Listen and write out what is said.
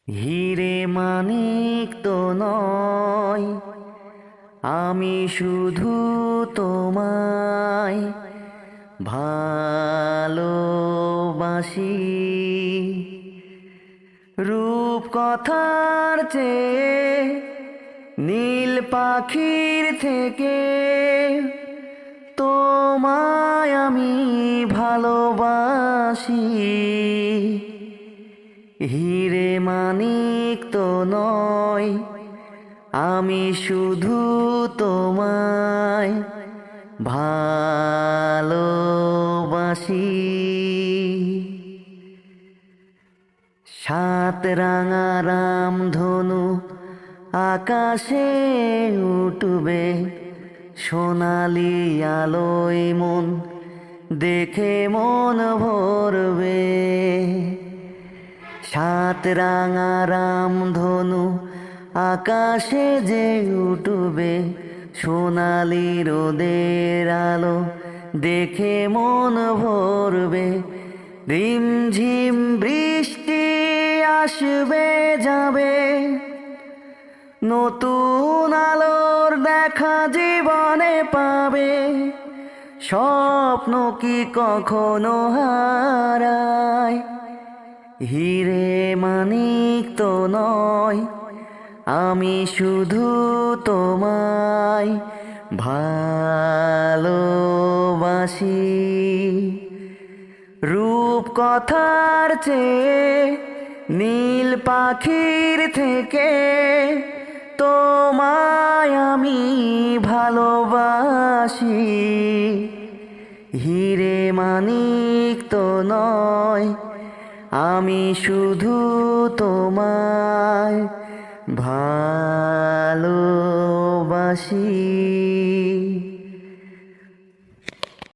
হিরে মানিক তো নয়, আমি শুধু তোমায় ভালোবাসি। রূপ কথার চেয়ে নীল পাখির থেকে তোমায় আমি ভালোবাসি। হিরে মানিক তো নয়, আমি শুধু তোমায় ভালোবাসি। সাত রাঙা রামধনু আকাশে উঠবে, সোনালি আলোয় মন দেখে মন ভরবে। সাত রাঙা রামধনু আকাশে যে উঠবে, সোনালি রোদের আলো দেখে মন ভরবে। রিমঝিম বৃষ্টি আসবে যাবে, নতুন আলোর দেখা জীবনে পাবে। স্বপ্ন কি কখনো হারায়? হিরে মানিক তো নয়, আমি শুধু তোমায় ভালোবাসি। রূপ কথার চেয়ে নীল পাখির থেকে তোমায় আমি ভালোবাসি। হিরে মানিক তো নয়, আমি শুধু তোমায় ভালোবাসি।